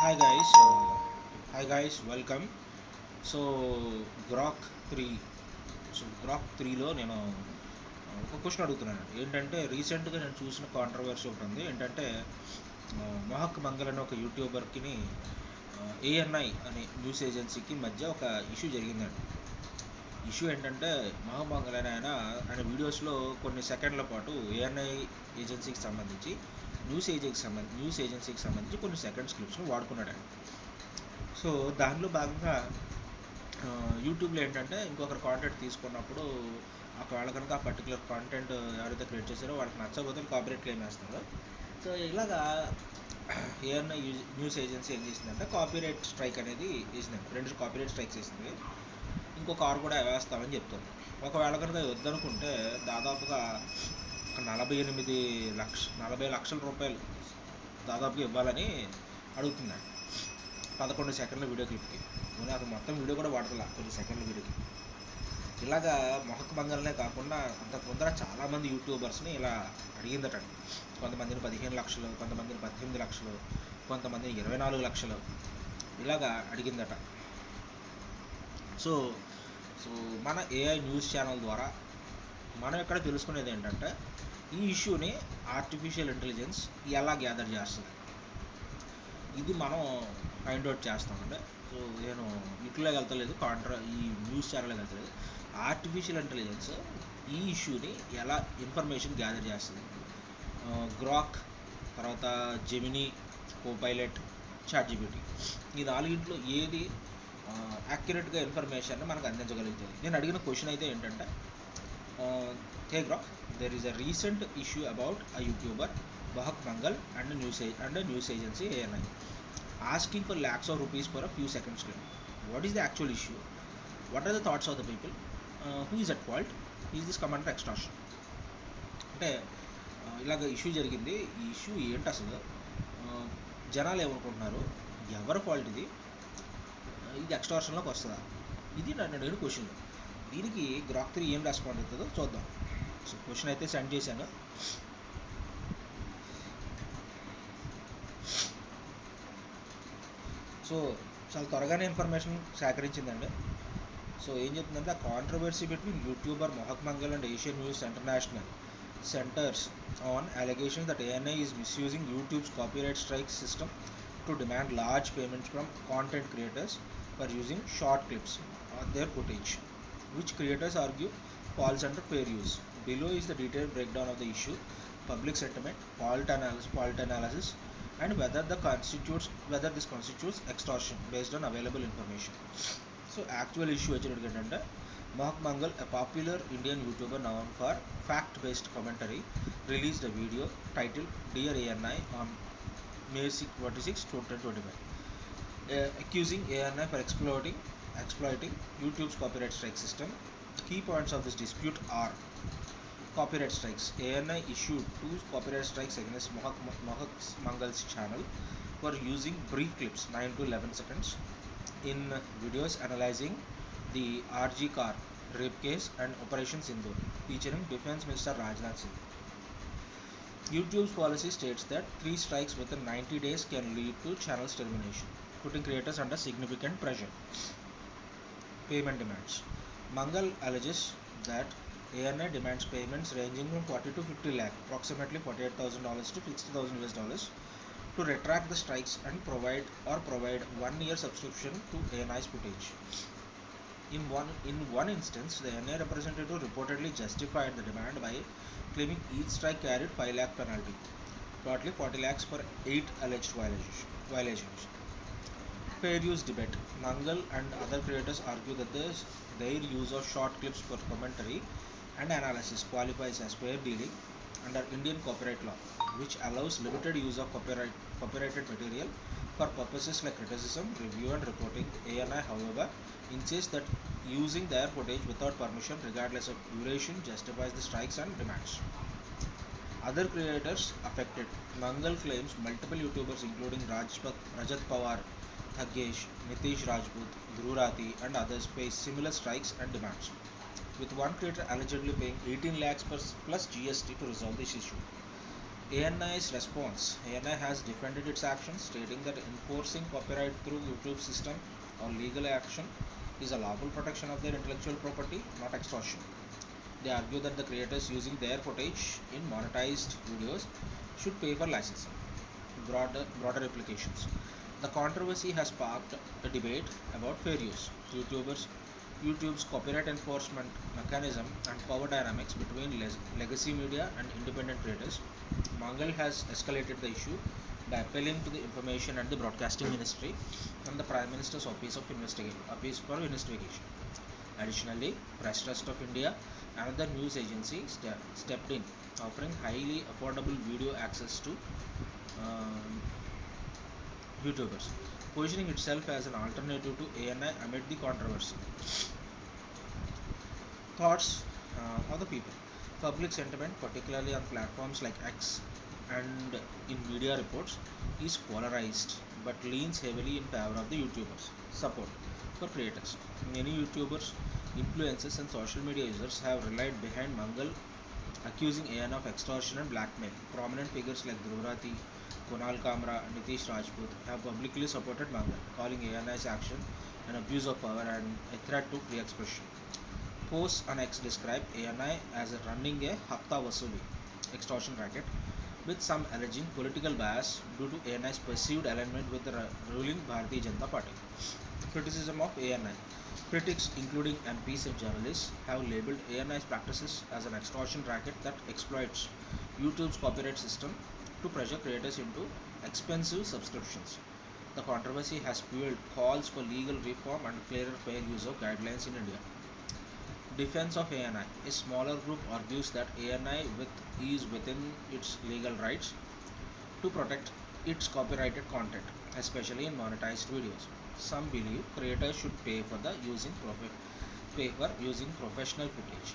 Hi guys, welcome. So Grok three Grok త్రీలో నేను ఒక క్వశ్చన్ అడుగుతున్నాను. ఏంటంటే రీసెంట్గా నేను చూసిన కాంట్రవర్సీ ఒకటి ఉంది. ఏంటంటే మొహక్ మంగల్ అనే ఒక యూట్యూబర్కి ఏఎన్ఐ అనే న్యూస్ ఏజెన్సీకి మధ్య ఒక ఇష్యూ జరిగిందండి. ఇష్యూ ఏంటంటే మొహక్ మంగల్ అనే ఆయన వీడియోస్లో కొన్ని సెకండ్ల పాటు ఏఎన్ఐ ఏజెన్సీకి సంబంధించి న్యూస్ ఏజెన్సీకి సంబంధించి కొన్ని సెకండ్స్ క్లిప్స్ను వాడుకున్నాడు. సో దానిలో భాగంగా యూట్యూబ్లో ఏంటంటే ఇంకొకరు కాంటెంట్ తీసుకున్నప్పుడు ఒకవేళ కనుక ఆ పర్టికులర్ కాంటెంట్ ఎవరైతే క్రియేట్ చేశారో వాళ్ళకి నచ్చకపోతే కాపీరైట్ క్లెయిమ్ వేస్తారు. సో ఇలాగా ఏఎన్ఐ న్యూస్ ఏజెన్సీ ఏం చేసిందంటే కాపీరైట్ స్ట్రైక్ అనేది వేసిందండి. 2 కాపీరైట్ స్ట్రైక్స్ వేసింది. ఇంకో కారు కూడా వేస్తామని చెప్తుంది. ఒకవేళ కనుక వద్దనుకుంటే దాదాపుగా ఒక 40 లక్షల రూపాయలు దాదాపుగా ఇవ్వాలని అడుగుతున్నాడు 11 సెకండ్ల వీడియో క్లిప్కి. అది మొత్తం వీడియో కూడా వాడతలా, కొన్ని సెకండ్ల వీడియోకి. ఇలాగా మొహక్ మంగల్నే కాకుండా అంతకు ముందర చాలామంది యూట్యూబర్స్ని ఇలా అడిగిందట. కొంతమందిని 15 లక్షలు, కొంతమందిని 18 లక్షలు, కొంతమందిని 24 లక్షలు ఇలాగా అడిగిందట. సో సో మన ఏఐ న్యూస్ ఛానల్ ద్వారా మనం ఇక్కడ తెలుసుకునేది ఏంటంటే ఈ ఇష్యూని ఆర్టిఫిషియల్ ఇంటెలిజెన్స్ ఎలా గ్యాదర్ చేస్తుంది, ఇది మనం ఫైండ్ అవుట్ చేస్తామండి. సో నేను వీటిలోకి వెళ్తలేదు, ఈ న్యూస్ ఛానల్లోకి వెళ్తలేదు. ఆర్టిఫిషియల్ ఇంటెలిజెన్స్ ఈ ఇష్యూని ఎలా ఇన్ఫర్మేషన్ గ్యాదర్ చేస్తుంది. గ్రాక్, తర్వాత జెమినీ, కోపైలట్, చాట్‌జిపిటి, ఈ 4 ఏది యాక్యురేట్గా ఇన్ఫర్మేషన్ మనకు అందించగలుగుతుంది. నేను అడిగిన క్వశ్చన్ అయితే ఏంటంటే, హే Grok, there is a recent issue about a YouTuber Mohak Mangal and a news agency ANI asking for lakhs of rupees for a few seconds clip. What is the actual issue? What are the thoughts of the people? Who is at fault? Is this come under extortion? అంటే ఇలాగ issue జరిగింది. ఈ issue ఏంటి అసలు, జనాలు ఏమనుకుంటున్నారు, ఎవరి fault ఇది, ఇది ఎక్స్టార్షన్లోకి వస్తుందా, ఇది నన్ను అడిగిన క్వశ్చన్. దీనికి గ్రాక్ 3 ఏం రెస్పాండ్ అవుతుందో చూద్దాం. సో క్వశ్చన్ అయితే సెండ్ చేశాను. సో చాలా త్వరగానే ఇన్ఫర్మేషన్ సేకరించిందండి. సో ఏం చెప్తుందంటే, ఆ controversy between YouTuber Mohak Mangal and Asian News International centers on allegations that ANI is misusing YouTube's copyright strike system to demand large payments from content creators for using short clips of their footage, which creators argue falls under fair use. Below is the detailed breakdown of the issue, public sentiment, fault analysis, and whether this constitutes extortion based on available information. So actual issue ఏంటంటే, Mohak Mangal, a popular Indian YouTuber known for fact-based commentary, released a video titled Dear ANI on May 26, 2025, accusing ANI for exploiting YouTube's copyright strike system. Key points of this dispute are: copyright strikes. ANI issued 2 copyright strikes against Mohak Mangal's channel for using brief clips, 9 to 11 seconds, in videos analyzing the RG car rape case and Operation Sindoor, featuring Defense Minister Rajnath Singh. YouTube's policy states that 3 strikes within 90 days can lead to channel's termination, putting creators under significant pressure. Payment demands. Mangal alleges that ANI demands payments ranging from 40 to 50 lakh, approximately $48,000 to $60,000, to retract the strikes and provide 1-year subscription to ANI's footage. In one instance, the ANI representative reportedly justified the demand by claiming each strike carried 5 lakh penalty, totally 40 lakhs for 8 alleged violations. Fair use debate. Mangal and other creators argue that their use of short clips for commentary and analysis qualifies as fair dealing under Indian copyright law, which allows limited use of copyrighted material for purposes like criticism, review, and reporting. ANI, however, insists that using their footage without permission, regardless of duration, justifies the strikes and demands. Other creators affected. Mangal claims multiple YouTubers including Rajat Pawar, Thagesh, Nitish Rajput, Dhruv and others face similar strikes and demands, with one creator allegedly paying 18 lakhs plus GST to resolve this issue. ANI's response. ANI has defended its actions, stating that enforcing copyright through YouTube system or legal action is a lawful protection of their intellectual property, not extortion. They argue that the creators using their footage in monetized videos should pay for licensing. Broader implications. The controversy has sparked a debate about fair use. YouTube's copyright enforcement mechanism and power dynamics between legacy media and independent creators. Mangal has escalated the issue by appealing to the Information and the Broadcasting Ministry and the Prime Minister's Office for Investigation. Additionally, Press Trust of India, another news agency, stepped in, offering highly affordable video access to YouTubers, positioning itself as an alternative to ANI amid the controversy. Thoughts of the people. Public sentiment, particularly on platforms like X and in media reports, is polarized but leans heavily in favor of the YouTubers. Support for creators. Many YouTubers, influencers, and social media users have relied behind Mangal, accusing AN of extortion and blackmail. Prominent figures like Dhruvrati, Kunal Kamra, and Nitish Rajput have publicly supported Mangal, calling ANI's action an abuse of power and a threat to free expression. Posts on X describe ANI as running a Hafta Vasuli extortion racket, with some alleging political bias due to ANI's perceived alignment with the ruling Bharatiya Janata Party. Criticism of ANI. Critics, including MPs and journalists, have labelled ANI's practices as an extortion racket that exploits YouTube's copyright system to pressure creators into expensive subscriptions. The controversy has fueled calls for legal reform and clearer fair use of guidelines in India. Defense of ANI. A smaller group argues that ANI is within its legal rights to protect its copyrighted content, especially in monetized videos. Some believe creators should pay for using professional footage,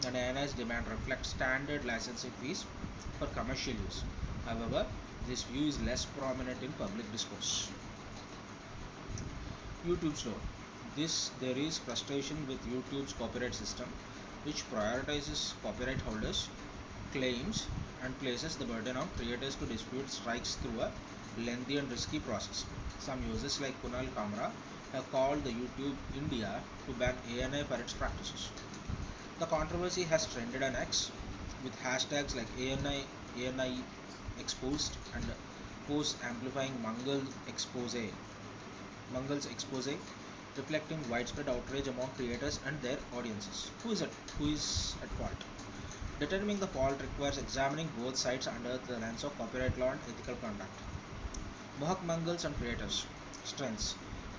and ANI's demand reflects standard licensing fees for commercial use. However, this view is less prominent in public discourse. YouTube's role. There is frustration with YouTube's copyright system, which prioritizes copyright holders' claims and places the burden on creators to dispute strikes through a lengthy and risky process. Some users like Kunal Kamra have called the YouTube India to ban ANI for its practices. The controversy has trended on X with hashtags like ANI exposed and posts amplifying Mangal's expose, reflecting widespread outrage among creators and their audiences. Who is at fault? Determining the fault requires examining both sides under the lens of copyright law and ethical conduct. Mohak Mangals and creators. Strengths.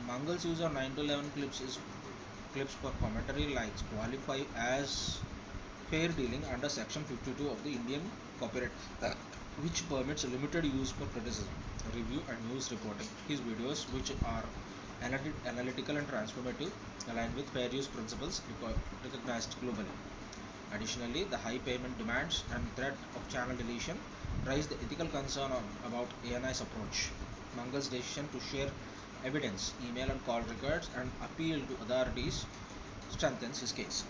Mangal's use of 9 to 11 clips for commentary likes qualify as fair dealing under Section 52 of the Indian Copyright Act, which permits limited use for criticism, review, and news reporting. His videos, which are analytical and transformative, align with fair use principles recognized globally. Additionally, the high payment demands and threat of channel deletion raise the ethical concern about ANI's approach. Mangal's decision to share evidence, email and call records, and appeal to authorities strengthens his case.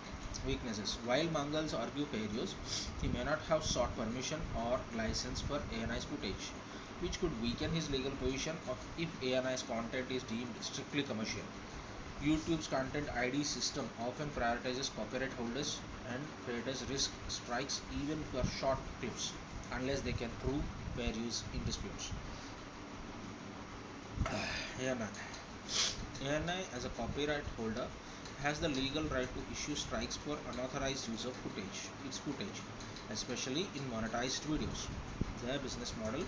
Weaknesses. While Mangals argue fair use, he may not have sought permission or license for ANI's footage, which could weaken his legal position if ANI's content is deemed strictly commercial. YouTube's content ID system often prioritizes copyright holders, and creators risk strikes even for short clips unless they can prove fair use in disputes. ANI. ANI, as a copyright holder, has the legal right to issue strikes for unauthorized use of its footage, especially in monetized videos. Their business model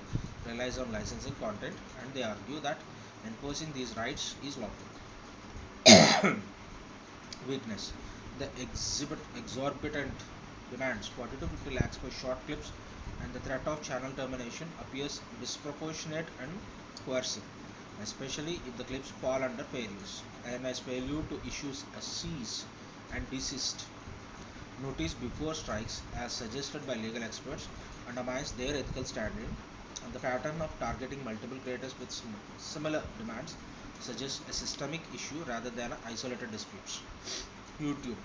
relies on licensing content, and they argue that enforcing these rights is lawful. Weakness. The exorbitant demands 40 to 50 lakhs for short clips, and the threat of channel termination appears disproportionate and coercive, especially if the clips fall under fair use. ANI's failure to issue a cease and desist notice before strikes, as suggested by legal experts, undermines their ethical standing, and the pattern of targeting multiple creators with similar demands suggests a systemic issue rather than isolated disputes. YouTube.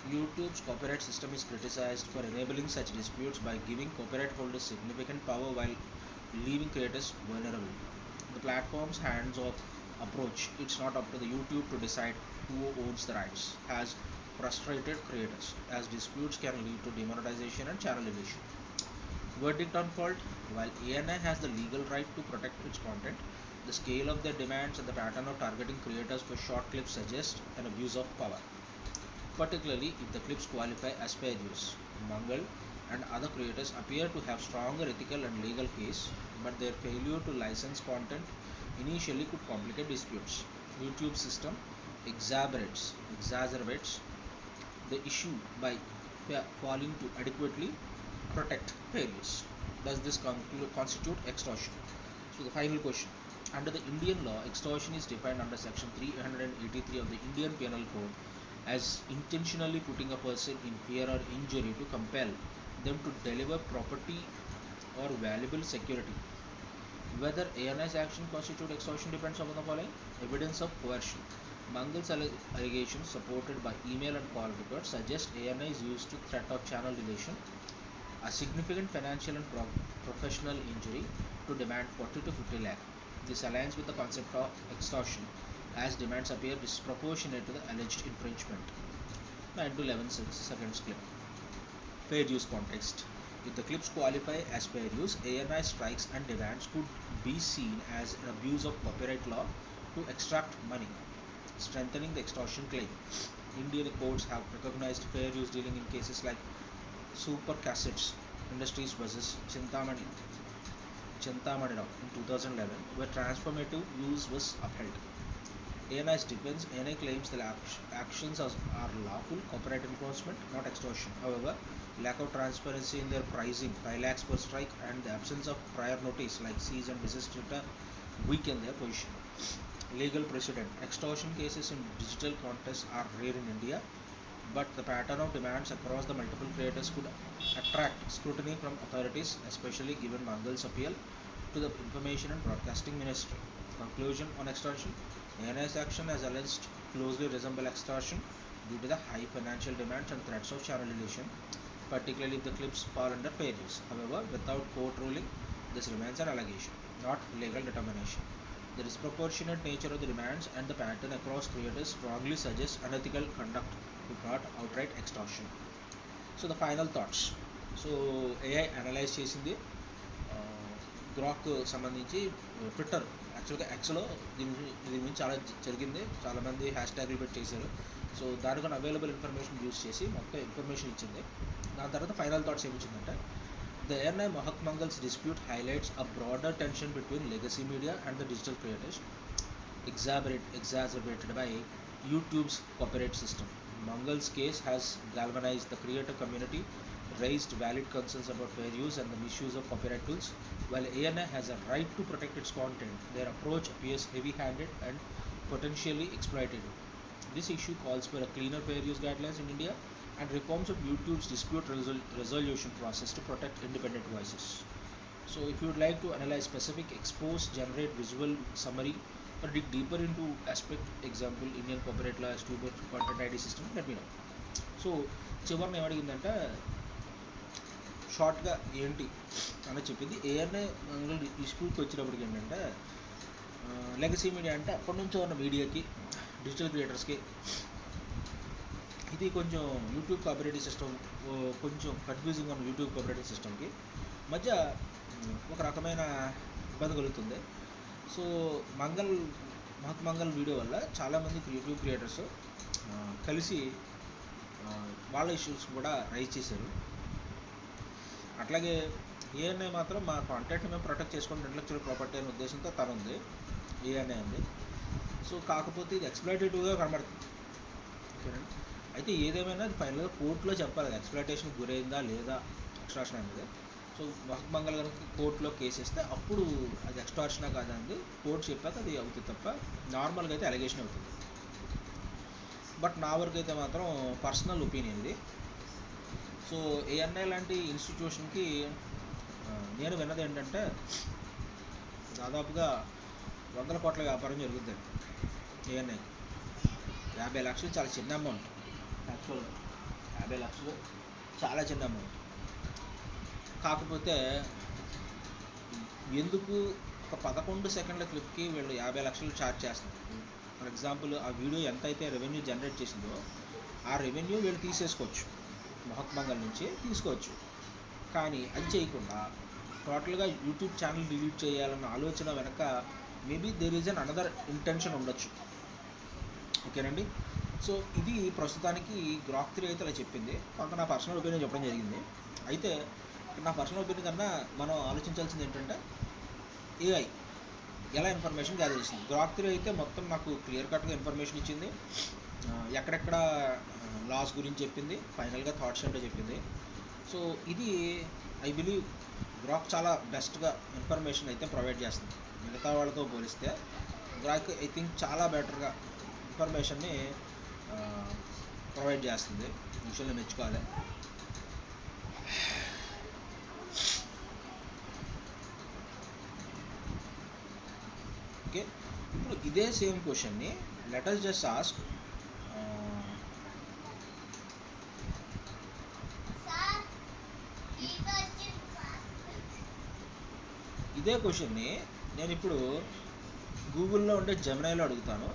YouTube's copyright system is criticized for enabling such disputes by giving copyright holders significant power while leaving creators vulnerable. The platform's hands-off approach, it's not up to the YouTube to decide who owns the rights, has frustrated creators, as disputes can lead to demonetization and channel deletion. Verdict on fault: while ANI has the legal right to protect its content, the scale of their demands and the pattern of targeting creators for short clips suggest an abuse of power, particularly if the clips qualify as fair use. Mangal and other creators appear to have stronger ethical and legal case, but their failure to license content initially could complicate disputes. YouTube's system exacerbates the issue by failing to adequately protect fair use. Does this constitute extortion? So the final question. Under the Indian law, extortion is defined under section 383 of the Indian Penal Code as intentionally putting a person in fear or injury to compel them to deliver property or valuable security. Whether ANI's action constitutes extortion depends upon the following: evidence of coercion. Mangal's allegations, supported by email and call records, suggest ANI is used to threat of channel deletion, a significant financial and professional injury, to demand 40 to 50 lakh. This aligns with the concept of extortion, as demands appear disproportionate to the alleged infringement. 9 to 11 seconds clip. Fair use context. If the clips qualify as fair use, ANI strikes and demands could be seen as an abuse of copyright law to extract money, strengthening the extortion claim. Indian courts have recognized fair use dealing in cases like Super Cassettes Industries versus Chintamanirao in 2011, where transformative use was upheld. ANI's defense: ANI claims the actions are lawful copyright enforcement, not extortion. However, lack of transparency in their pricing, 5 lakhs per strike, and the absence of prior notice like cease and desist letter weaken their position. Legal precedent: extortion cases in digital contests are rare in India, but the pattern of demands across the multiple creators could attract scrutiny from authorities, especially given Mangal's appeal to the Information and Broadcasting Ministry. Conclusion on extortion: ANI's action, as alleged, closely resemble extortion due to the high financial demands and threats of channel deletion, particularly if the clips fall under fair use. However, without court ruling, this remains an allegation, not legal determination. The disproportionate nature of the demands and the pattern across creators strongly suggests unethical conduct, if not outright extortion. So the final thoughts. So AI analyse చేసింది Grok సంబంధించి Twitter యాక్చువల్గా ఎక్స్లో దీని గురించి చాలా జరిగింది, చాలామంది hash ట్యాగ్లు పెట్టి చేశారు. సో దానికన్నా అవైలబుల్ ఇన్ఫర్మేషన్ యూస్ చేసి మొత్తం ఇన్ఫర్మేషన్ ఇచ్చింది. దాని తర్వాత ఫైనల్ థాట్స్ ఏమి ఇచ్చిందంటే, the ANI Mohak Mangal's dispute highlights a broader tension between legacy media and the digital creators, exacerbated by YouTube's copyright system. Mangal's case has galvanized the creator community, raised valid concerns about fair use and the misuse of copyright tools. While ANI has a right to protect its content, their approach appears heavy-handed and potentially exploitative. This issue calls for a cleaner fair use guidelines in India and reforms of YouTube's dispute resolution process to protect independent voices. So if you would like to analyze specific, expose, generate visual summary, or dig deeper into aspect, example Indian copyright law as to content ID system, let me know. So చివరిని ఏమడిగిందంటే, షార్ట్గా ఏంటి అని చెప్పింది. ANI డిస్ప్యూట్కి వచ్చినప్పటికి ఏంటంటే, legacy media అంటే అప్పటి నుంచో ఉన్న మీడియాకి, డిజిటల్ క్రియేటర్స్కి, ఇది కొంచెం యూట్యూబ్ కాపీరైట్ సిస్టమ్ కొంచెం కన్ఫ్యూజింగ్ ఉన్న యూట్యూబ్ కాపీరైట్ సిస్టమ్కి మధ్య ఒక రకమైన ఇబ్బంది కలుగుతుంది. సో మహక్ మంగల్ వీడియో వల్ల చాలామంది యూట్యూబ్ క్రియేటర్స్ కలిసి వాళ్ళ ఇష్యూస్ కూడా రైజ్ చేశారు. అట్లాగే ఏఎన్ఐ మాత్రం మా కాంటెంట్ని మేము ప్రొటెక్ట్ చేసుకుని ఇంటలెక్చువల్ ప్రాపర్టీ అనే ఉద్దేశంతో తను ఉంది, ఏఎన్ఐ ఉంది. సో కాకపోతే ఇది ఎక్స్‌ప్లాయిటేటివ్గా కనబడుతుంది. ఓకేనండి. అయితే ఏదేమైనా అది ఫైనల్గా కోర్టులో చెప్పాలి, అది ఎక్స్‌ప్లాయిటేషన్ గురైందా లేదా ఎక్స్టార్షన్ అనేది. సో మహక్ మంగల్ కనుక కోర్టులో కేసు ఇస్తే అప్పుడు అది ఎక్స్టార్షనా కాదా అనేది కోర్టు చెప్పాక అది అవుతుంది తప్ప నార్మల్గా అయితే అలిగేషన్ అవుతుంది. బట్ నా వరకు అయితే మాత్రం పర్సనల్ ఒపీనియన్ ఇది. సో ఏఎన్ఐ లాంటి ఇన్స్టిట్యూషన్కి నేను విన్నది ఏంటంటే, దాదాపుగా 100 కోట్ల వ్యాపారం జరుగుతుంది ఏఎన్ఐ. 50 లక్షలు చాలా చిన్న అమౌంట్ యాక్చువల్గా. 50 లక్షలు చాలా చిన్న అమౌంట్. కాకపోతే ఎందుకు ఒక 11 సెకండ్ల క్లిప్కి వీళ్ళు 50 లక్షలు ఛార్జ్ చేస్తున్నారు? ఫర్ ఎగ్జాంపుల్ ఆ వీడియో ఎంత అయితే రెవెన్యూ జనరేట్ చేసిందో ఆ రెవెన్యూ వీళ్ళు తీసేసుకోవచ్చు, మొహక్ మంగల్ నుంచి తీసుకోవచ్చు. కానీ అది చేయకుండా టోటల్గా యూట్యూబ్ ఛానల్ డిలీట్ చేయాలన్న ఆలోచన వెనక maybe there is an another intention ఉండొచ్చు. ఓకేనండి. సో ఇది ప్రస్తుతానికి గ్రాక్ 3 అయితే అలా చెప్పింది. కొంత నా పర్సనల్ ఒపీనియన్ చెప్పడం జరిగింది. అయితే నా పర్సనల్ ఒపీనియన్ కన్నా మనం ఆలోచించాల్సింది ఏంటంటే ఏఐ ఎలా ఇన్ఫర్మేషన్ గ్యాదర్ చేసింది. గ్రాక్ 3 అయితే మొత్తం నాకు క్లియర్ కట్గా ఇన్ఫర్మేషన్ ఇచ్చింది, ఎక్కడెక్కడ లాస్ గురించి చెప్పింది, ఫైనల్గా థాట్స్ ఏంటో చెప్పింది. సో ఇది ఐ బిలీవ్ గ్రాక్ చాలా బెస్ట్గా ఇన్ఫర్మేషన్ అయితే ప్రొవైడ్ చేస్తుంది. మిగతా వాళ్ళతో పోలిస్తే గ్రాక్ ఐ థింక్ చాలా బెటర్గా ఇన్ఫర్మేషన్ని ప్రొవైడ్ చేస్తుంది. విషయంలో మెచ్చుకోవాలి. ఓకే, ఇప్పుడు ఇదే సేమ్ క్వశ్చన్ని లెట్ us జస్ట్ ఆస్క్ ఇదే క్వశ్చన్ని నేను ఇప్పుడు గూగుల్లో ఉండే జెమినైలో అడుగుతాను.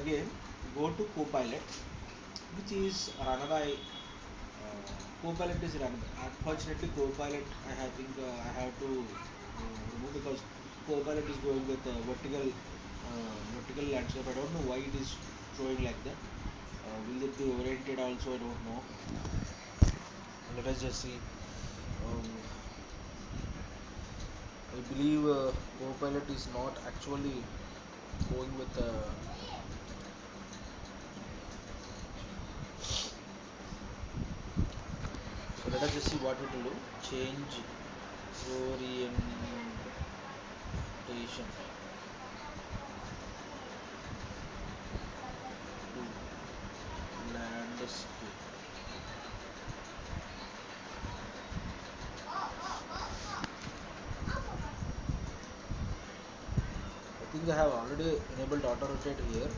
again go to Copilot, which is run by Copilot is run. Unfortunately, Copilot I have to remove because Copilot is going with vertical landscape. I don't know why it is showing like that. Will it be oriented also? I don't know. Let us just see. Um, I believe Copilot is not actually going with. So let us just see what it will do. Change orientation to landscape. I think I have already enabled auto rotate here,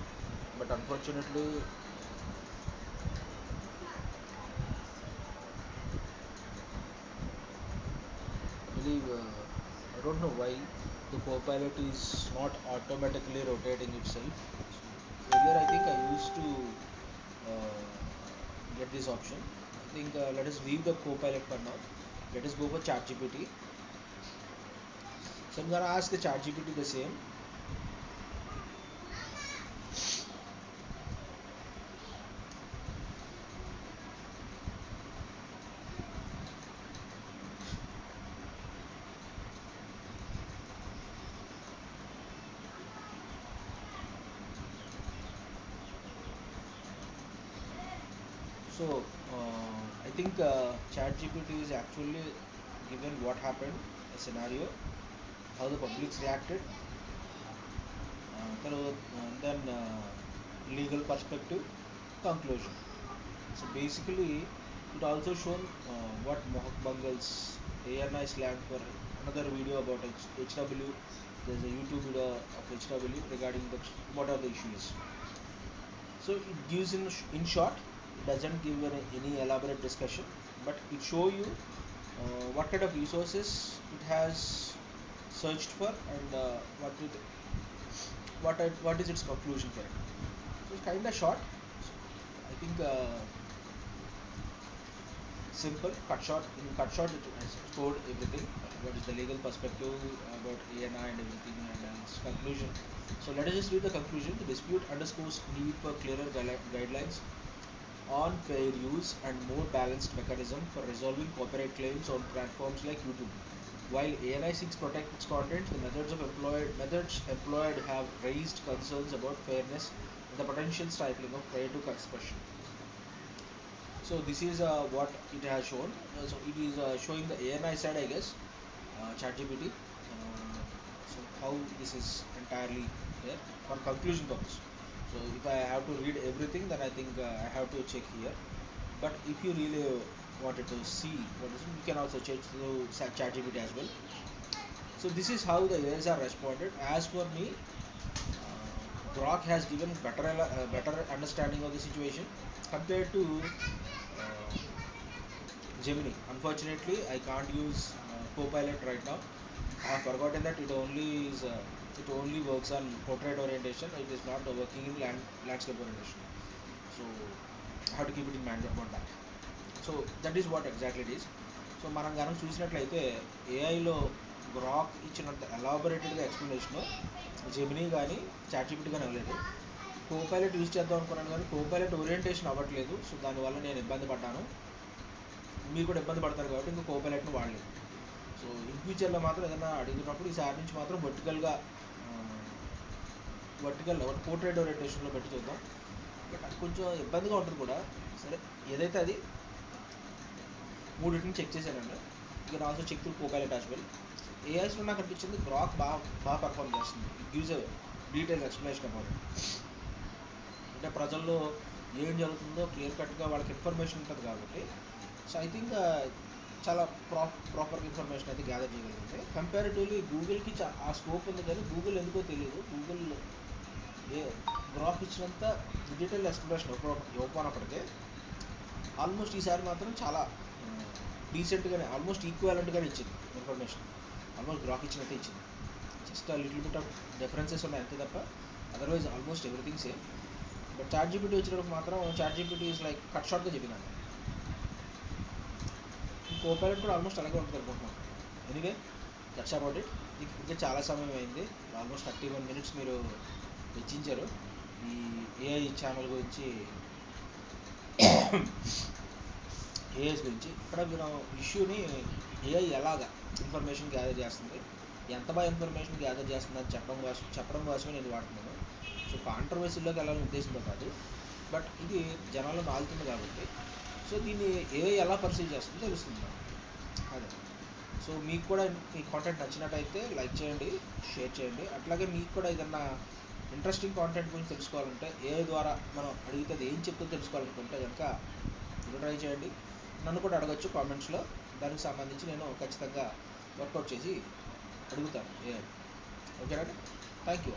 but unfortunately I believe I don't know why the Copilot is not automatically rotating itself. So earlier I think I used to uh, get this option. I think let us leave the Copilot for now. Let us go for ChatGPT. So I'm gonna ask the ChatGPT the same. So I think ChatGPT is actually given what happened, a scenario, how the publics reacted, then legal perspective, conclusion. So basically, it also shown what Mohak Mangal's ANI slang for another video about HW. There's a YouTube video of HW regarding what are the issues. So it gives in short, it doesn't give any elaborate discussion, but it show you what kind of resources it has searched for and what is its conclusion for it. So it's kind of short. I think simple, cut short. In cut short, it has scored everything. What is the legal perspective about ANI and everything, and its conclusion. So let us just read the conclusion. The dispute underscores need for clearer guidelines on fair use and more balanced mechanism for resolving copyright claims on platforms like YouTube. While ANI seeks protect its content, the methods employed have raised concerns about fairness and the potential stifling of creative expression. So this is what it has shown. So it is showing the ANI side, I guess, ChatGPT. So how this is entirely here for conclusion purpose. So if I have to read everything, then I think I have to check here. But if you really wanted to see what is, you can also check through ChatGPT as well. So this is how the AIs are responded. As for me, Grok has given better understanding of the situation compared to uh, Gemini. Unfortunately, I can't use Copilot right now. I have forgotten that it only works on portrait orientation. It is not working in landscape orientation. So I have to keep it in mind about that. So that is what exactly it is. So మనం కనుక చూసినట్లయితే ఏఐలో Grok ఇచ్చినంత ఎలాబొరేటెడ్గా explanation Gemini కానీ ChatGPT కానీ అవ్వలేదు. Copilot use చేద్దాం అనుకున్నాను కానీ కోపైలట్ ఓరియంటేషన్ అవ్వట్లేదు. సో దానివల్ల నేను ఇబ్బంది పడ్డాను, మీరు కూడా ఇబ్బంది పడతారు కాబట్టి ఇంకా కోపైలట్ని వాడలేదు. సో ఇన్ ఫ్యూచర్లో మాత్రం ఏదైనా అడుగుతున్నప్పుడు ఈసారి నుంచి మాత్రం వర్టికల్ పోర్ట్రేట్ ఓరియంటేషన్లో పెట్టి చూద్దాం. బట్ అది కొంచెం ఇబ్బందిగా ఉంటుంది కూడా. సరే, ఏదైతే అది మూడింటిని చెక్ చేశానండి. You can also check through Copilot as well. ఏఐస్లో నాకు అనిపించింది గ్రాక్ బాగా పర్ఫామ్ చేస్తుంది. It gives a detail explanation about it. అంటే ప్రజల్లో ఏం జరుగుతుందో క్లియర్ కట్గా వాళ్ళకి ఇన్ఫర్మేషన్ ఉంటుంది కాబట్టి. సో ఐ థింక్ చాలా ప్రాపర్ ఇన్ఫర్మేషన్ అయితే గ్యాదర్ చేయగలుగుతుంది. కంపారిటివ్లీ గూగుల్కి ఆ స్కోప్ ఉంది, కానీ గూగుల్ ఎందుకో తెలియదు. గూగుల్ గ్రాఫ్ ఇచ్చినంత డిజిటల్ ఎక్స్ప్లెనేషన్ ఇవ్వకపోయినప్పటికీ ఆల్మోస్ట్ ఈసారి మాత్రం చాలా డీసెంట్గానే, ఆల్మోస్ట్ ఈక్వాలెంట్గానే ఇచ్చింది ఇన్ఫర్మేషన్. ఆల్మోస్ట్ గ్రాఫ్ ఇచ్చినట్టే ఇచ్చింది. Just little bit of differences ఉన్నాయి అంతే తప్ప otherwise almost everything same. But ChatGPT వచ్చినప్పుడు మాత్రం ChatGPT is like cut షార్ట్గా చెప్పినాను. ఈ కోపైలట్ కూడా ఆల్మోస్ట్ అలాగే ఉంటుంది అనుకుంటున్నాను. Anyway that's about it. ఇంకా చాలా సమయం అయింది, ఆల్మోస్ట్ 31 minutes మీరు వెచ్చించారు ఈ ఏఐ ఛానల్ గురించి, ఏఐస్ గురించి. ఇక్కడ మీరు ఇష్యూని ఏఐ ఎలాగా ఇన్ఫర్మేషన్ గ్యాదర్ చేస్తుంది, ఎంత బాగా ఇన్ఫర్మేషన్ గ్యాదర్ చేస్తుంది అని చెప్పడం కోసమే నేను వాడుతున్నాను. సో కాంట్రవర్సీలోకి వెళ్ళాలని ఉద్దేశంతో కాదు, బట్ ఇది జనాల్లో మారుతుంది కాబట్టి సో దీన్ని ఏఐ ఎలా పర్సీవ్ చేస్తుందో తెలుస్తుంది నాకు. అదే. సో మీకు కూడా ఈ కాంటెంట్ నచ్చినట్టయితే లైక్ చేయండి, షేర్ చేయండి. అట్లాగే మీకు కూడా ఏదన్నా ఇంట్రెస్టింగ్ కాంటెంట్ గురించి తెలుసుకోవాలంటే ఏఐ ద్వారా మనం అడిగితే అది ఏం చెప్తుందో తెలుసుకోవాలనుకుంటే కనుక మీరు ట్రై చేయండి. నన్ను కూడా అడగచ్చు కామెంట్స్లో, దానికి సంబంధించి నేను ఖచ్చితంగా వర్కౌట్ చేసి అడుగుతాను ఏఐ. ఓకేనా? Thank you.